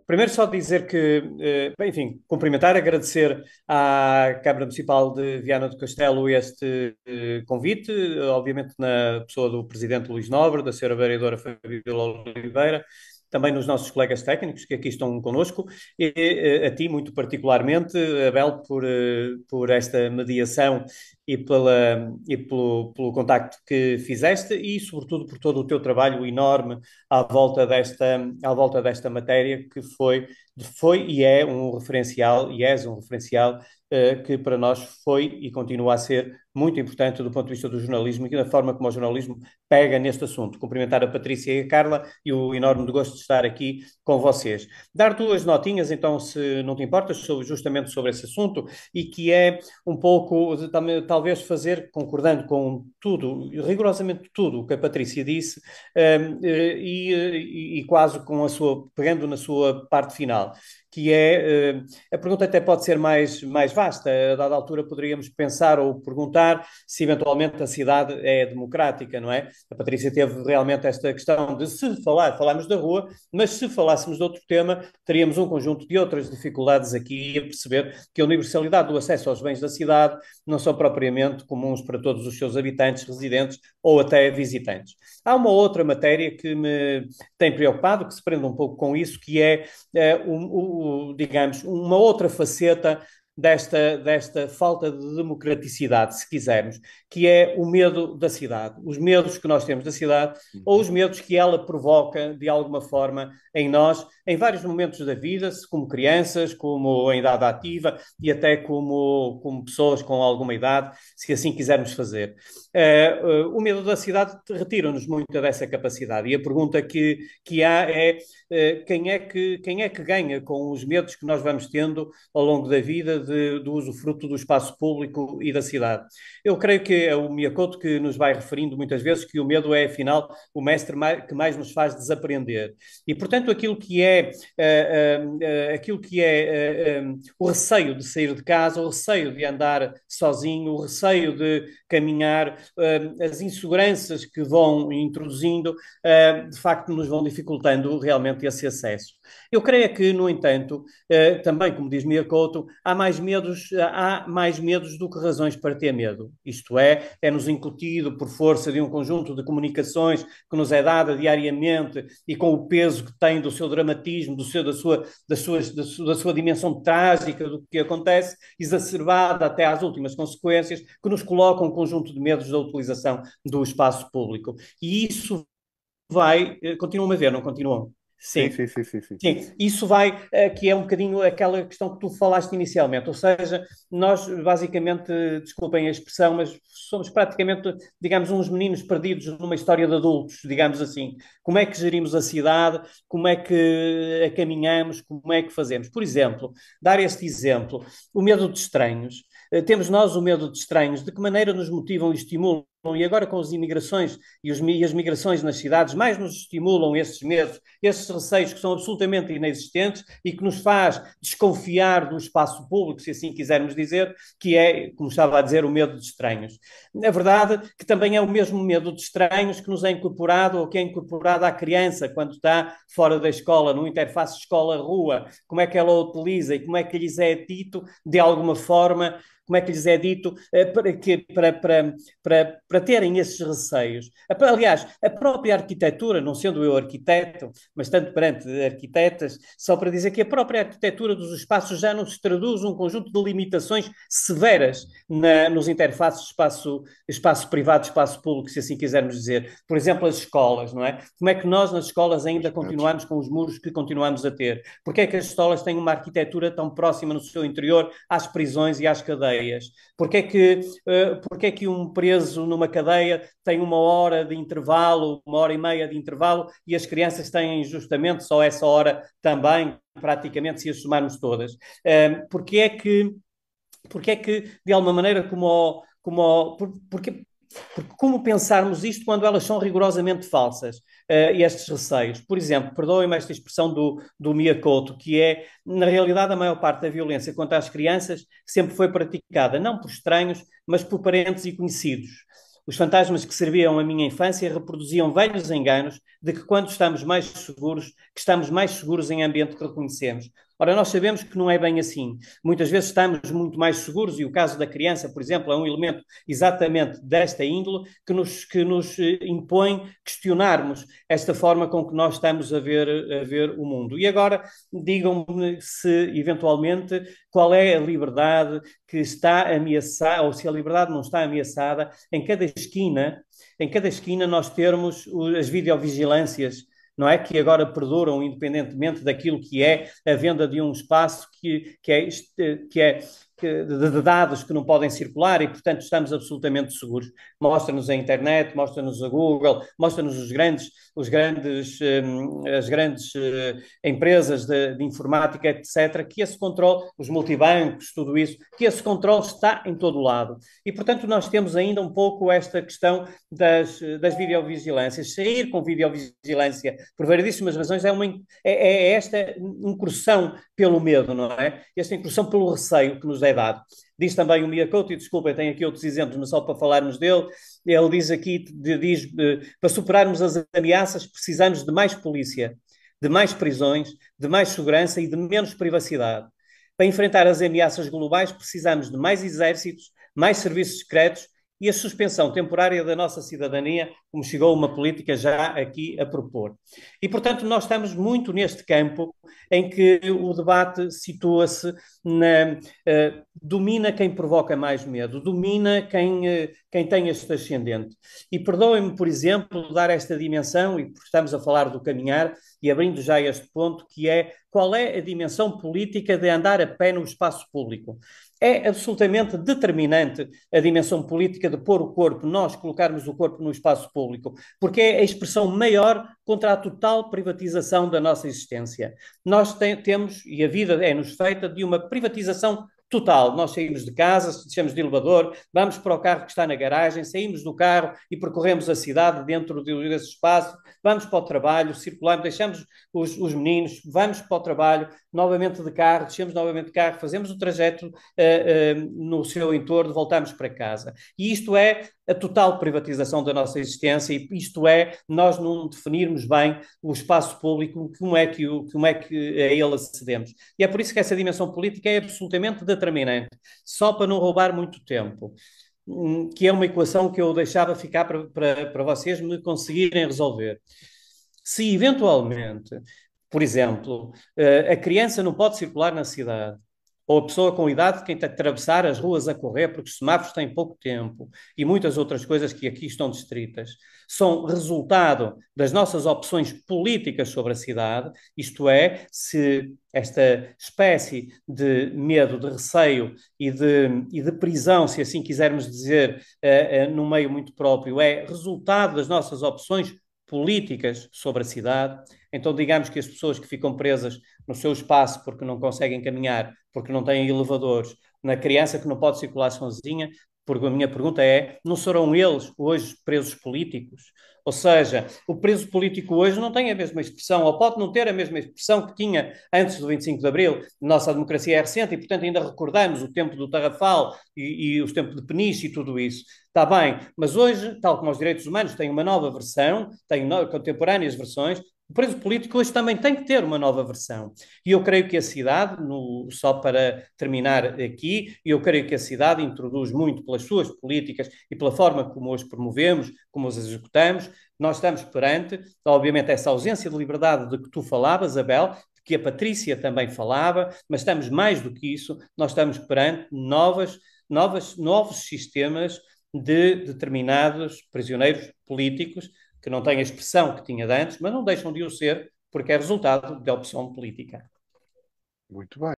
Primeiro só dizer que, bem, enfim, cumprimentar, agradecer à Câmara Municipal de Viana do Castelo este convite, obviamente na pessoa do Presidente Luís Nobre, da Senhora Vereadora Fabíola Oliveira, também nos nossos colegas técnicos que aqui estão connosco, e a ti muito particularmente, Abel, por esta mediação e pelo contacto que fizeste e, sobretudo, por todo o teu trabalho enorme à volta desta matéria que foi e é um referencial, e és um referencial que para nós foi e continua a ser muito importante do ponto de vista do jornalismo e da forma como o jornalismo pega neste assunto. Cumprimentar a Patrícia e a Carla e o enorme gosto de estar aqui com vocês. Dar duas notinhas, então, se não te importas, justamente sobre esse assunto e que é um pouco, talvez fazer, concordando com tudo, rigorosamente tudo o que a Patrícia disse, e quase pegando na sua parte final, que é, a pergunta até pode ser mais vasta, a dada altura poderíamos pensar ou perguntar se eventualmente a cidade é democrática, não é? A Patrícia teve realmente esta questão de se falarmos da rua, mas se falássemos de outro tema, teríamos um conjunto de outras dificuldades aqui a perceber que a universalidade do acesso aos bens da cidade não são propriamente comuns para todos os seus habitantes, residentes ou até visitantes. Há uma outra matéria que me tem preocupado, que se prende um pouco com isso, que é, digamos, uma outra faceta desta falta de democraticidade, se quisermos, que é o medo da cidade, os medos que nós temos da cidade ou os medos que ela provoca de alguma forma em nós, em vários momentos da vida, como crianças, como em idade ativa e até como pessoas com alguma idade, se assim quisermos fazer. O medo da cidade retira-nos muita dessa capacidade e a pergunta que há é quem é que ganha com os medos que nós vamos tendo ao longo da vida do usufruto do espaço público e da cidade. Eu creio que é o Miyakoto que nos vai referindo muitas vezes que o medo é, afinal, o mestre que mais nos faz desaprender. E, portanto, o receio de sair de casa, o receio de andar sozinho, o receio de caminhar, as inseguranças que vão introduzindo, de facto, nos vão dificultando realmente esse acesso. Eu creio que, no entanto, também, como diz Miyakoto, há mais medos do que razões para ter medo. Isto é-nos incutido por força de um conjunto de comunicações que nos é dada diariamente e com o peso que tem do seu dramatismo, da sua dimensão trágica do que acontece, exacerbada até às últimas consequências, que nos colocam um conjunto de medos da utilização do espaço público. E isso continuam a ver, não continuam? Sim, Sim. sim, sim, sim, sim. Sim, isso que é um bocadinho aquela questão que tu falaste inicialmente, ou seja, nós basicamente, desculpem a expressão, mas somos praticamente, digamos, uns meninos perdidos numa história de adultos, digamos assim. Como é que gerimos a cidade, como é que a caminhamos, como é que fazemos? Por exemplo, dar este exemplo, o medo de estranhos. Temos nós o medo de estranhos, de que maneira nos motivam e estimulam e agora com as imigrações e as migrações nas cidades, mais nos estimulam esses medos, esses receios que são absolutamente inexistentes e que nos faz desconfiar do espaço público, se assim quisermos dizer, que é, como estava a dizer, o medo de estranhos. Na verdade, que também é o mesmo medo de estranhos que nos é incorporado ou que é incorporado à criança quando está fora da escola, no interface escola-rua, como é que ela o utiliza e como é que lhes é dito, de alguma forma, como é que lhes é dito, para terem esses receios. Aliás, a própria arquitetura, não sendo eu arquiteto, mas tanto perante arquitetas, só para dizer que a própria arquitetura dos espaços já nos traduz um conjunto de limitações severas nos interfaces espaço privado, espaço público, se assim quisermos dizer. Por exemplo, as escolas, não é? Como é que nós nas escolas ainda Bastante. continuamos com os muros que continuamos a ter? Porque é que as escolas têm uma arquitetura tão próxima no seu interior às prisões e às cadeias? Porque é que um preso numa cadeia tem 1 hora de intervalo, 1 hora e meia de intervalo, e as crianças têm justamente só essa hora também, praticamente, se as somarmos todas? Porque é que, de alguma maneira, porque como pensarmos isto quando elas são rigorosamente falsas, estes receios? Por exemplo, perdoem-me esta expressão do Miyakoto, que é, na realidade, a maior parte da violência contra as crianças sempre foi praticada, não por estranhos, mas por parentes e conhecidos. Os fantasmas que serviam a minha infância reproduziam velhos enganos de que quando estamos mais seguros, que estamos mais seguros em ambiente que reconhecemos. Ora, nós sabemos que não é bem assim. Muitas vezes estamos muito mais seguros, e o caso da criança, por exemplo, é um elemento exatamente desta índole que nos impõe questionarmos esta forma com que nós estamos a ver o mundo. E agora, digam-me se, eventualmente, qual é a liberdade que está ameaçada, ou se a liberdade não está ameaçada em cada esquina nós termos as videovigilâncias, não é? Que agora perduram independentemente daquilo que é a venda de um espaço que é de dados que não podem circular e, portanto, estamos absolutamente seguros. Mostra-nos a internet, mostra-nos a Google, mostra-nos as grandes empresas de informática, etc., que esse controle, os multibancos, tudo isso, que esse controle está em todo o lado. E, portanto, nós temos ainda um pouco esta questão das videovigilâncias. Sair com videovigilância por variedíssimas razões é esta incursão pelo medo, não é? Esta incursão pelo receio que nos é dado. Diz também o Mia Couto, e desculpa, tem aqui outros exemplos, mas só para falarmos dele, ele diz aqui, para superarmos as ameaças precisamos de mais polícia, de mais prisões, de mais segurança e de menos privacidade. Para enfrentar as ameaças globais precisamos de mais exércitos, mais serviços secretos e a suspensão temporária da nossa cidadania, como chegou uma política já aqui a propor. E, portanto, nós estamos muito neste campo em que o debate situa-se domina quem provoca mais medo, domina quem tem este ascendente. E perdoem-me, por exemplo, dar esta dimensão, e estamos a falar do caminhar, e abrindo já este ponto, que é qual é a dimensão política de andar a pé no espaço público. É absolutamente determinante a dimensão política de pôr o corpo, nós colocarmos o corpo no espaço público, porque é a expressão maior contra a total privatização da nossa existência. Nós temos, e a vida é-nos feita de uma privatização total. Nós saímos de casa, descemos de elevador, vamos para o carro que está na garagem, saímos do carro e percorremos a cidade dentro desse espaço, vamos para o trabalho, circulamos, deixamos os meninos, vamos para o trabalho, novamente de carro, descemos novamente de carro, fazemos o trajeto no seu entorno, voltamos para casa. E isto é a total privatização da nossa existência, e isto é nós não definirmos bem o espaço público, como é que a ele acedemos. E é por isso que essa dimensão política é absolutamente determinante, só para não roubar muito tempo, que é uma equação que eu deixava ficar para vocês me conseguirem resolver. Se eventualmente, por exemplo, a criança não pode circular na cidade, ou a pessoa com idade que tem que atravessar as ruas a correr porque os semáforos têm pouco tempo e muitas outras coisas que aqui estão descritas, são resultado das nossas opções políticas sobre a cidade, isto é, se esta espécie de medo, de receio e de prisão, se assim quisermos dizer, no meio muito próprio, é resultado das nossas opções políticas sobre a cidade. Então, digamos que as pessoas que ficam presas no seu espaço porque não conseguem caminhar, porque não têm elevadores, na criança que não pode circular sozinha, porque a minha pergunta é, não serão eles hoje presos políticos? Ou seja, o preso político hoje não tem a mesma expressão, ou pode não ter a mesma expressão que tinha antes do 25 de Abril. Nossa democracia é recente e, portanto, ainda recordamos o tempo do Tarrafal e os tempos de Peniche e tudo isso. Está bem, mas hoje, tal como os direitos humanos têm uma nova versão, têm contemporâneas versões, o preso político hoje também tem que ter uma nova versão. E eu creio que a cidade, só para terminar aqui, eu creio que a cidade introduz muito pelas suas políticas e pela forma como as promovemos, como as executamos. Nós estamos perante, obviamente, essa ausência de liberdade de que tu falavas, Abel, que a Patrícia também falava, mas estamos mais do que isso, nós estamos perante novos sistemas de determinados prisioneiros políticos que não têm a expressão que tinha de antes, mas não deixam de o ser porque é resultado da opção política. Muito bem.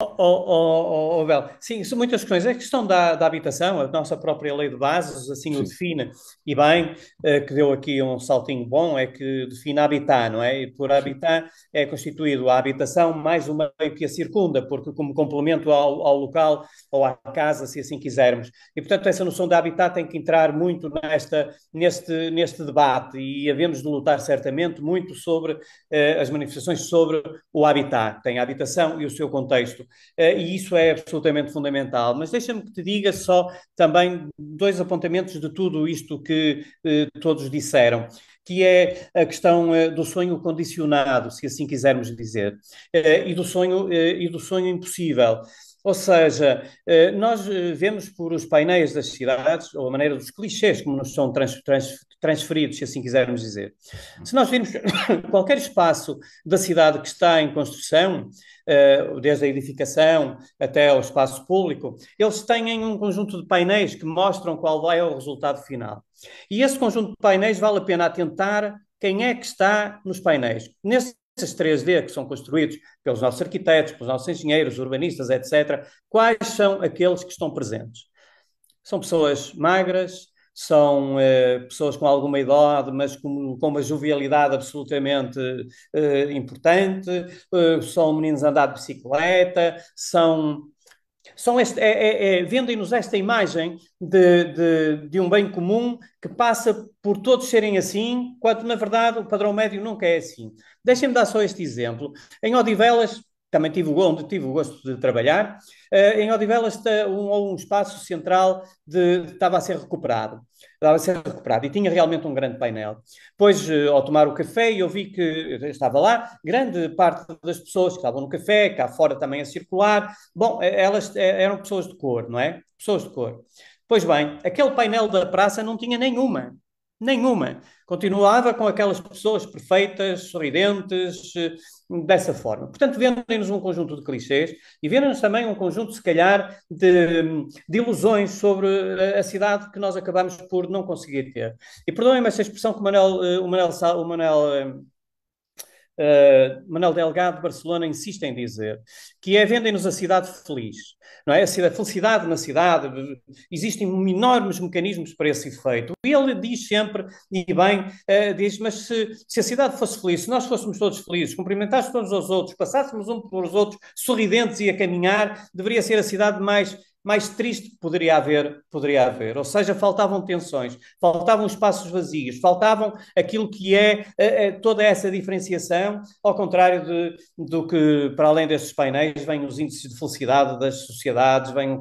Bel, sim, são muitas questões. A questão da habitação, a nossa própria lei de bases, assim o Sim. define, e bem, que deu aqui um saltinho bom, é que define habitat, não é? E por habitat é constituído a habitação mais o meio que a circunda, porque como complemento ao local ou à casa, se assim quisermos. E, portanto, essa noção de habitat tem que entrar muito neste debate e havemos de lutar certamente muito sobre as manifestações sobre o habitat. Tem a habitação e o seu contexto, e isso é absolutamente fundamental. Mas deixa-me que te diga só também dois apontamentos de tudo isto que todos disseram, que é a questão do sonho condicionado, se assim quisermos dizer, e do sonho impossível. Ou seja, nós vemos por os painéis das cidades, ou a maneira dos clichês como nos são transferidos, se assim quisermos dizer. Se nós virmos qualquer espaço da cidade que está em construção, desde a edificação até ao espaço público, eles têm um conjunto de painéis que mostram qual vai o resultado final. E esse conjunto de painéis vale a pena atentar quem é que está nos painéis. Nesses 3D que são construídos pelos nossos arquitetos, pelos nossos engenheiros, urbanistas, etc., quais são aqueles que estão presentes? São pessoas magras, são pessoas com alguma idade, mas com uma jovialidade absolutamente importante, são meninos a andar de bicicleta, vendem-nos esta imagem de um bem comum que passa por todos serem assim, quando na verdade o padrão médio nunca é assim. Deixem-me dar só este exemplo. Em Odivelas, também onde tive o gosto de trabalhar, em Odivelas um espaço central estava a ser recuperado. Estava a ser recuperado e tinha realmente um grande painel. Depois, ao tomar o café, eu vi que estava lá, grande parte das pessoas que estavam no café, cá fora também a circular, bom, elas eram pessoas de cor, não é? Pessoas de cor. Pois bem, aquele painel da praça não tinha nenhuma. Nenhuma. Continuava com aquelas pessoas perfeitas, sorridentes, dessa forma. Portanto, vendem-nos um conjunto de clichês e vendem-nos também um conjunto, se calhar, de ilusões sobre a cidade que nós acabamos por não conseguir ter. E perdoem-me essa expressão que Manuel Delgado de Barcelona insiste em dizer, que é vendem-nos a cidade feliz. Não é? A felicidade na cidade, existem enormes mecanismos para esse efeito. E ele diz sempre, e bem, diz, mas se a cidade fosse feliz, se nós fôssemos todos felizes, cumprimentássemos todos os outros, passássemos uns pelos outros sorridentes e a caminhar, deveria ser a cidade mais triste que poderia haver. Ou seja, faltavam tensões, faltavam espaços vazios, faltavam aquilo que é toda essa diferenciação, ao contrário do que, para além destes painéis, vêm os índices de felicidade das sociedades, vem um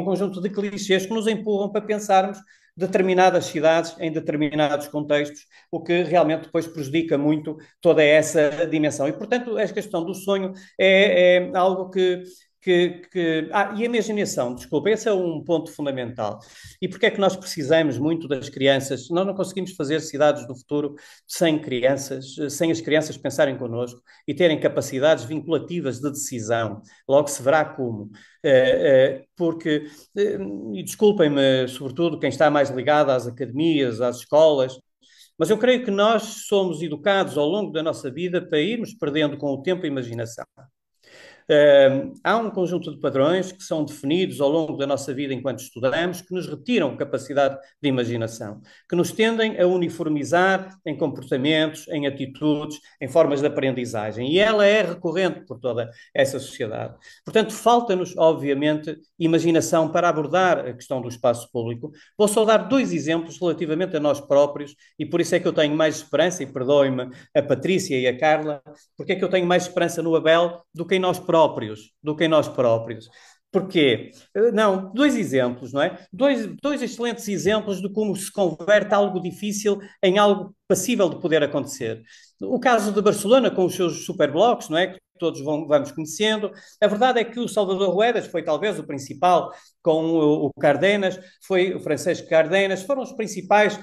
conjunto de clichês que nos empurram para pensarmos determinadas cidades em determinados contextos, o que realmente depois prejudica muito toda essa dimensão. E, portanto, a questão do sonho é algo e a imaginação, desculpa, esse é um ponto fundamental. E porque é que nós precisamos muito das crianças? Nós não conseguimos fazer cidades do futuro sem crianças, sem as crianças pensarem connosco e terem capacidades vinculativas de decisão. Logo se verá como. Porque, e desculpem-me, sobretudo, quem está mais ligado às academias, às escolas, mas eu creio que nós somos educados ao longo da nossa vida para irmos perdendo com o tempo a imaginação. Há um conjunto de padrões que são definidos ao longo da nossa vida enquanto estudamos, que nos retiram capacidade de imaginação, que nos tendem a uniformizar em comportamentos, em atitudes, em formas de aprendizagem. E ela é recorrente por toda essa sociedade. Portanto, falta-nos, obviamente, imaginação para abordar a questão do espaço público. Vou só dar dois exemplos relativamente a nós próprios, e por isso é que eu tenho mais esperança, e perdoe-me a Patrícia e a Carla, porque é que eu tenho mais esperança no Abel do que em nós próprios. Porquê? Não, dois exemplos, não é? Dois excelentes exemplos de como se converte algo difícil em algo passível de poder acontecer. O caso de Barcelona com os seus superblocos, não é? Que todos vamos conhecendo. A verdade é que o Salvador Ruedas foi talvez o principal, com o Cardenas, foi o Francisco Cardenas, foram os principais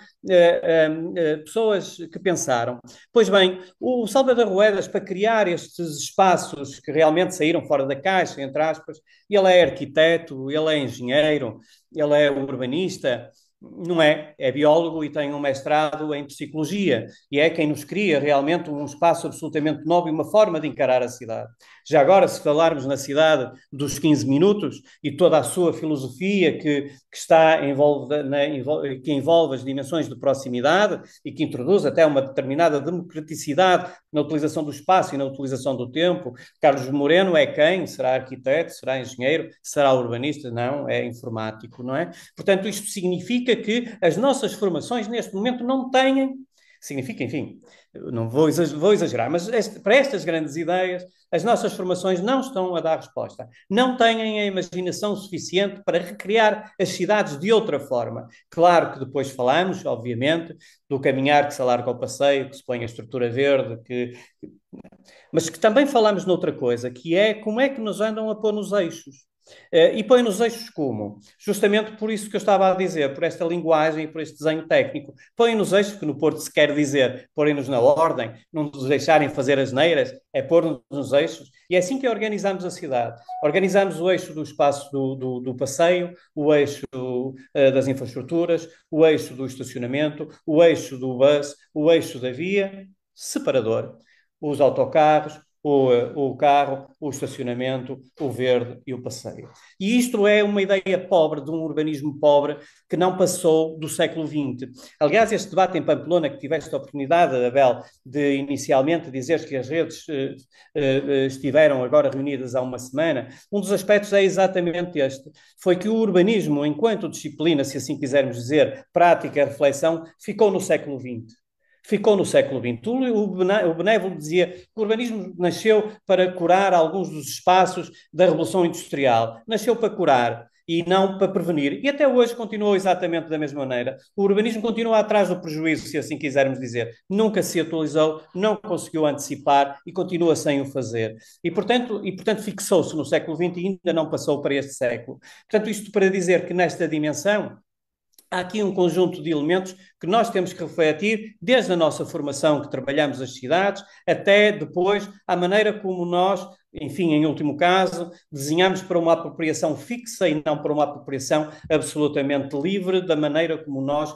pessoas que pensaram. Pois bem, o Salvador Ruedas, para criar estes espaços que realmente saíram fora da caixa, entre aspas, ele é arquiteto, ele é engenheiro, ele é urbanista, não é? É biólogo e tem um mestrado em psicologia e é quem nos cria realmente um espaço absolutamente novo e uma forma de encarar a cidade. Já agora, se falarmos na cidade dos 15 minutos e toda a sua filosofia que envolve as dimensões de proximidade e que introduz até uma determinada democraticidade na utilização do espaço e na utilização do tempo, Carlos Moreno é quem? Será arquiteto? Será engenheiro? Será urbanista? Não, é informático, não é? Portanto, isto significa que as nossas formações neste momento não têm Significa, enfim, não vou exagerar, mas para estas grandes ideias, as nossas formações não estão a dar resposta. Não têm a imaginação suficiente para recriar as cidades de outra forma. Claro que depois falamos, obviamente, do caminhar que se alarga ao passeio, que se põe a estrutura verde, mas que também falamos noutra coisa, que é como é que nos andam a pôr nos eixos. E põe nos eixos como? Justamente por isso que eu estava a dizer, por esta linguagem e por este desenho técnico. Põe nos eixos, que no Porto se quer dizer porem-nos na ordem, não nos deixarem fazer as neiras, é pôr-nos nos eixos. E é assim que organizamos a cidade. Organizamos o eixo do espaço do passeio, o eixo das infraestruturas, o eixo do estacionamento, o eixo do bus, o eixo da via, separador. Os autocarros, o carro, o estacionamento, o verde e o passeio. E isto é uma ideia pobre, de um urbanismo pobre, que não passou do século XX. Aliás, este debate em Pamplona, que tiveste a oportunidade, Abel, de inicialmente dizeres que as redes estiveram agora reunidas há uma semana, um dos aspectos é exatamente este. Foi que o urbanismo, enquanto disciplina, se assim quisermos dizer, prática, reflexão, ficou no século XX. Ficou no século XX. O Benévolo dizia que o urbanismo nasceu para curar alguns dos espaços da Revolução Industrial. Nasceu para curar e não para prevenir. E até hoje continuou exatamente da mesma maneira. O urbanismo continua atrás do prejuízo, se assim quisermos dizer. Nunca se atualizou, não conseguiu antecipar e continua sem o fazer. E portanto fixou-se no século XX e ainda não passou para este século. Portanto, isto para dizer que nesta dimensão há aqui um conjunto de elementos que nós temos que refletir, desde a nossa formação, que trabalhamos as cidades, até depois a maneira como nós, enfim, em último caso, desenhamos para uma apropriação fixa e não para uma apropriação absolutamente livre da maneira como nós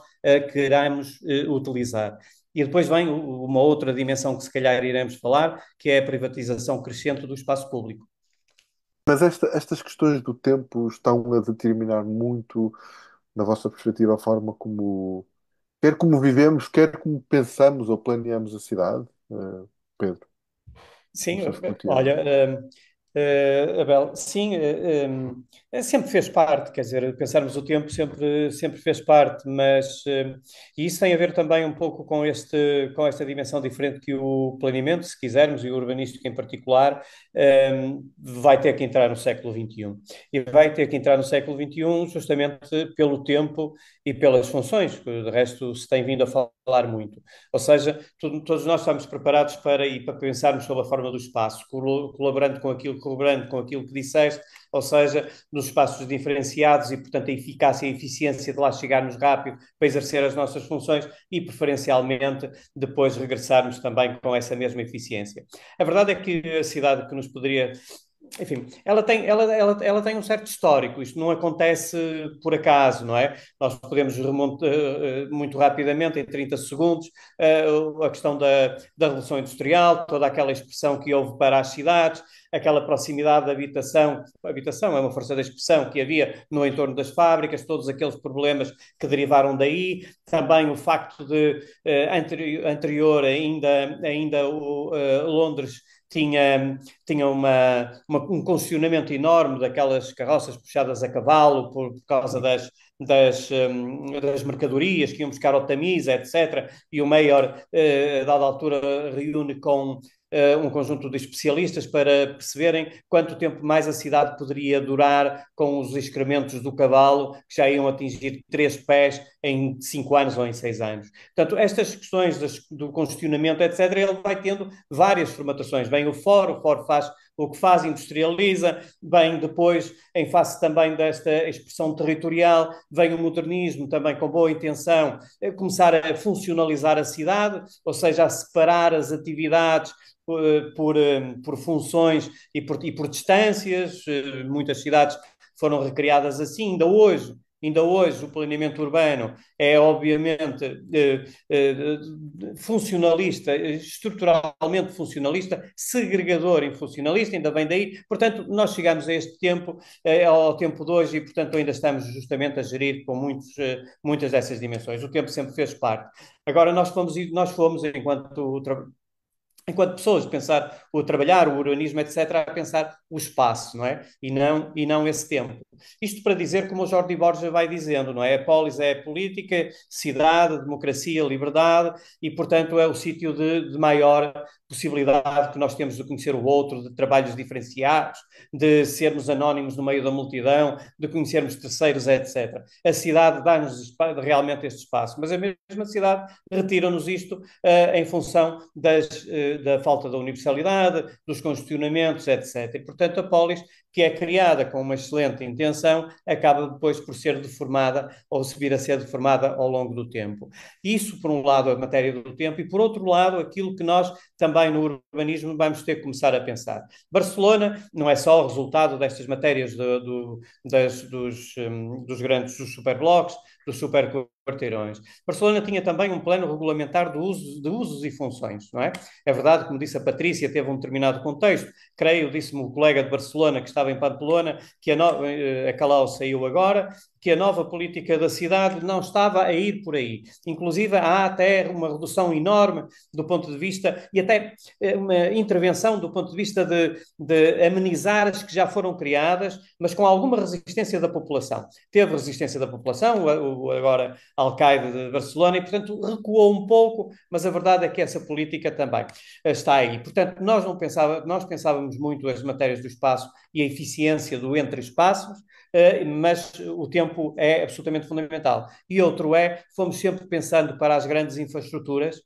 queramos utilizar. E depois vem uma outra dimensão que se calhar iremos falar, que é a privatização crescente do espaço público. Mas estas questões do tempo estão a determinar muito, na vossa perspectiva, a forma como, quer como vivemos, quer como pensamos ou planeamos a cidade, Pedro. Não Sim, sei se partilhas. olha, Abel, sim, sempre fez parte, quer dizer, pensarmos o tempo sempre fez parte, mas e isso tem a ver também um pouco com esta dimensão diferente que o planeamento, se quisermos, e o urbanístico em particular, vai ter que entrar no século XXI. E vai ter que entrar no século XXI justamente pelo tempo e pelas funções, que de resto se tem vindo a falar muito. Ou seja, todos nós estamos preparados para pensarmos sobre a forma do espaço, colaborando com aquilo que disseste, ou seja, nos espaços diferenciados e, portanto, a eficácia e a eficiência de lá chegarmos rápido para exercer as nossas funções e, preferencialmente, depois regressarmos também com essa mesma eficiência. A verdade é que a cidade que nos poderia enfim, ela tem um certo histórico, isto não acontece por acaso, não é? Nós podemos remontar muito rapidamente, em 30 segundos, a questão da Revolução Industrial, toda aquela expressão que houve para as cidades, aquela proximidade da habitação, a habitação é uma força da expressão que havia no entorno das fábricas, todos aqueles problemas que derivaram daí, também o facto de, anterior ainda Londres tinha um concessionamento enorme daquelas carroças puxadas a cavalo por causa das mercadorias que iam buscar ao Tamisa, etc. E o Mayor, a dada altura, reúne com um conjunto de especialistas para perceberem quanto tempo mais a cidade poderia durar com os excrementos do cavalo, que já iam atingir 3 pés em 5 anos ou em 6 anos. Portanto, estas questões do congestionamento, etc., ele vai tendo várias formatações. Vem o foro faz o que faz, industrializa, vem depois, em face também desta expressão territorial, vem o modernismo também com boa intenção, começar a funcionalizar a cidade, ou seja, a separar as atividades por funções e por distâncias. Muitas cidades foram recriadas assim, ainda hoje o planeamento urbano é obviamente funcionalista, estruturalmente funcionalista, segregador e funcionalista, ainda vem daí. Portanto, nós chegamos a este tempo, ao tempo de hoje, e portanto ainda estamos justamente a gerir com muitas dessas dimensões. O tempo sempre fez parte. Agora nós fomos enquanto enquanto pessoas, pensar o trabalhar, o urbanismo, etc., a pensar o espaço, não é? E não esse tempo. Isto para dizer, como o Jordi Borges vai dizendo, não é? A polis é política, cidade, democracia, liberdade, e, portanto, é o sítio de maior possibilidade que nós temos de conhecer o outro, de trabalhos diferenciados, de sermos anónimos no meio da multidão, de conhecermos terceiros, etc. A cidade dá-nos realmente este espaço, mas a mesma cidade retira-nos isto em função da falta da universalidade, dos congestionamentos, etc. E, portanto, a polis, que é criada com uma excelente intenção, acaba depois por ser deformada ou se vir a ser deformada ao longo do tempo. Isso, por um lado, a matéria do tempo, e por outro lado, aquilo que nós também no urbanismo vamos ter que começar a pensar. Barcelona não é só o resultado destas matérias dos grandes dos superblocos, dos superquarteirões. Barcelona tinha também um plano regulamentar de usos e funções, não é? É verdade, como disse a Patrícia, teve um determinado contexto. Creio, disse-me o colega de Barcelona que estava em Pamplona, que a Calau saiu agora, que a nova política da cidade não estava a ir por aí. Inclusive, há até uma redução enorme do ponto de vista, e até uma intervenção do ponto de vista de amenizar as que já foram criadas, mas com alguma resistência da população. Teve resistência da população, agora alcaide de Barcelona, e, portanto, recuou um pouco, mas a verdade é que essa política também está aí. Portanto, nós pensávamos muito as matérias do espaço e a eficiência do entre espaços, mas o tempo é absolutamente fundamental. E outro fomos sempre pensando para as grandes infraestruturas,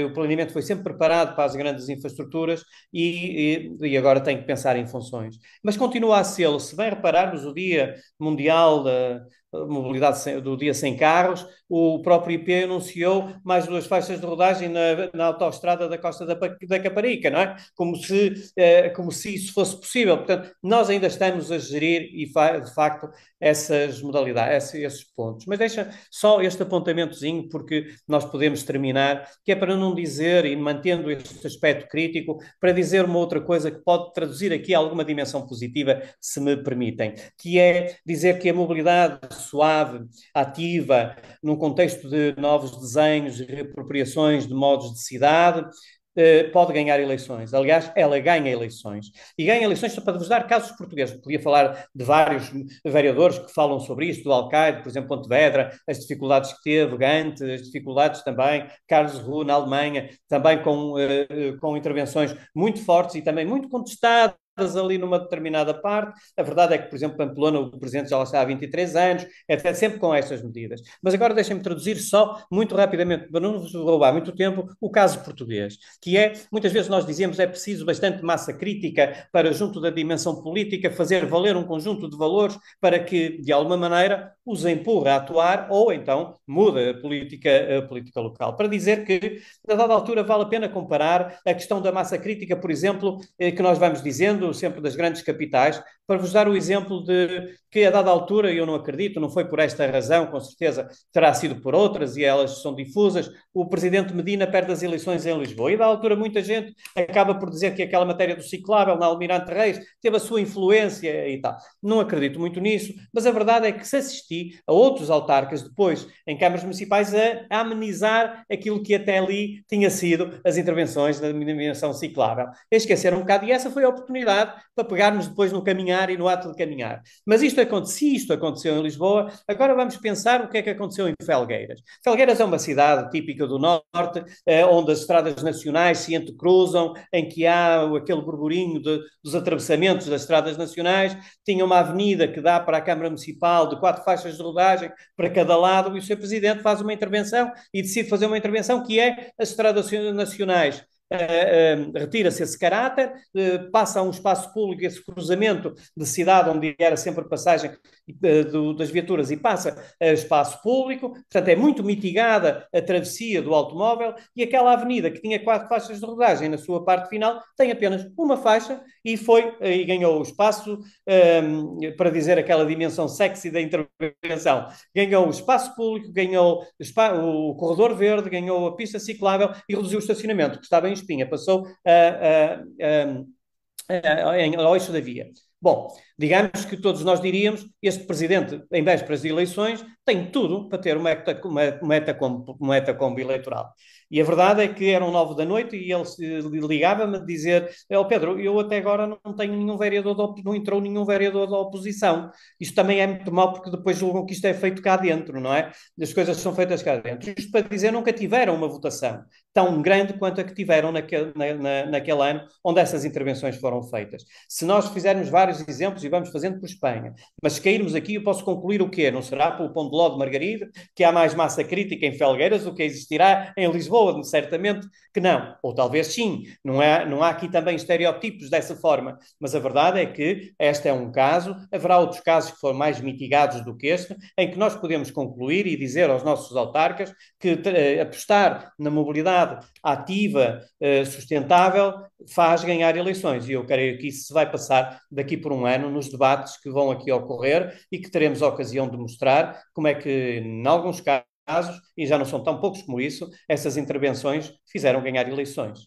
o planeamento foi sempre preparado para as grandes infraestruturas e agora tem que pensar em funções. Mas continua a ser, se bem repararmos, o Dia Mundial da Mobilidade do Dia Sem Carros, o próprio IP anunciou mais 2 faixas de rodagem na autoestrada da Costa da Caparica, não é? Como se isso fosse possível. Portanto, nós ainda estamos a gerir, e de facto, essas modalidades, esses pontos. Mas deixa só este apontamentozinho, porque nós podemos terminar, que é para não dizer, e mantendo este aspecto crítico, para dizer uma outra coisa que pode traduzir aqui alguma dimensão positiva, se me permitem, que é dizer que a mobilidade suave, ativa, num contexto de novos desenhos e reapropriações de modos de cidade, pode ganhar eleições. Aliás, ela ganha eleições. E ganha eleições só para vos dar casos portugueses. Podia falar de vários vereadores que falam sobre isto, do Alcaide, por exemplo, Pontevedra, as dificuldades que teve, Gante, as dificuldades também, Carlos Ruhr na Alemanha, também com intervenções muito fortes e também muito contestadas ali numa determinada parte. A verdade é que, por exemplo, Pamplona, o presidente já lá está há 23 anos, é sempre com estas medidas. Mas agora deixem-me traduzir só, muito rapidamente, para não vos roubar muito tempo, o caso português, que muitas vezes nós dizemos, é preciso bastante massa crítica para, junto da dimensão política, fazer valer um conjunto de valores para que, de alguma maneira, os empurre a atuar ou então muda a política local. Para dizer que, a dada altura, vale a pena comparar a questão da massa crítica, por exemplo, que nós vamos dizendo, sempre das grandes capitais, para vos dar o exemplo de que, a dada altura, eu não acredito, não foi por esta razão, com certeza terá sido por outras e elas são difusas, o presidente Medina perde as eleições em Lisboa. E, da altura, muita gente acaba por dizer que aquela matéria do ciclável na Almirante Reis teve a sua influência e tal. Não acredito muito nisso, mas a verdade é que se assisti a outros autarcas depois, em câmaras municipais, a amenizar aquilo que até ali tinha sido as intervenções da dimensão ciclável. Esquecer um bocado, e essa foi a oportunidade para pegarmos depois no caminhar e no ato de caminhar. Mas se isto aconteceu em Lisboa, agora vamos pensar o que é que aconteceu em Felgueiras. Felgueiras é uma cidade típica do Norte, onde as estradas nacionais se entrecruzam, em que há aquele burburinho dos atravessamentos das estradas nacionais, tinha uma avenida que dá para a Câmara Municipal de 4 faixas de rodagem para cada lado, e o Sr. Presidente faz uma intervenção e decide fazer uma intervenção que é as estradas nacionais. Retira-se esse caráter, passa a um espaço público, esse cruzamento de cidade onde era sempre passagem das viaturas e passa a espaço público, portanto é muito mitigada a travessia do automóvel, e aquela avenida que tinha 4 faixas de rodagem na sua parte final tem apenas uma faixa e ganhou o espaço, para dizer aquela dimensão sexy da intervenção, ganhou o espaço público, ganhou o corredor verde, ganhou a pista ciclável e reduziu o estacionamento que estava em Espinha, passou ao eixo da via. Bom, digamos que todos nós diríamos, este presidente, em vésperas de eleições, tem tudo para ter uma etacombo eleitoral. E a verdade é que eram 9 da noite e ele ligava-me a dizer: "Ó Pedro, eu até agora não tenho nenhum vereador, não entrou nenhum vereador da oposição." Isto também é muito mau porque depois julgam que isto é feito cá dentro, não é? As coisas são feitas cá dentro. Isto para dizer, nunca tiveram uma votação tão grande quanto a que tiveram naquele ano onde essas intervenções foram feitas. Se nós fizermos vários exemplos e vamos fazendo por Espanha, mas se cairmos aqui, eu posso concluir o quê? Não será pelo Pão de Ló de Margarida que há mais massa crítica em Felgueiras do que existirá em Lisboa? Certamente que não. Ou talvez sim. Não há aqui também estereótipos dessa forma. Mas a verdade é que este é um caso. Haverá outros casos que foram mais mitigados do que este, em que nós podemos concluir e dizer aos nossos autarcas que apostar na mobilidade ativa, sustentável, faz ganhar eleições. E eu creio que isso se vai passar daqui por um ano nos debates que vão aqui ocorrer e que teremos a ocasião de mostrar como é que, em alguns casos, e já não são tão poucos como isso, essas intervenções fizeram ganhar eleições.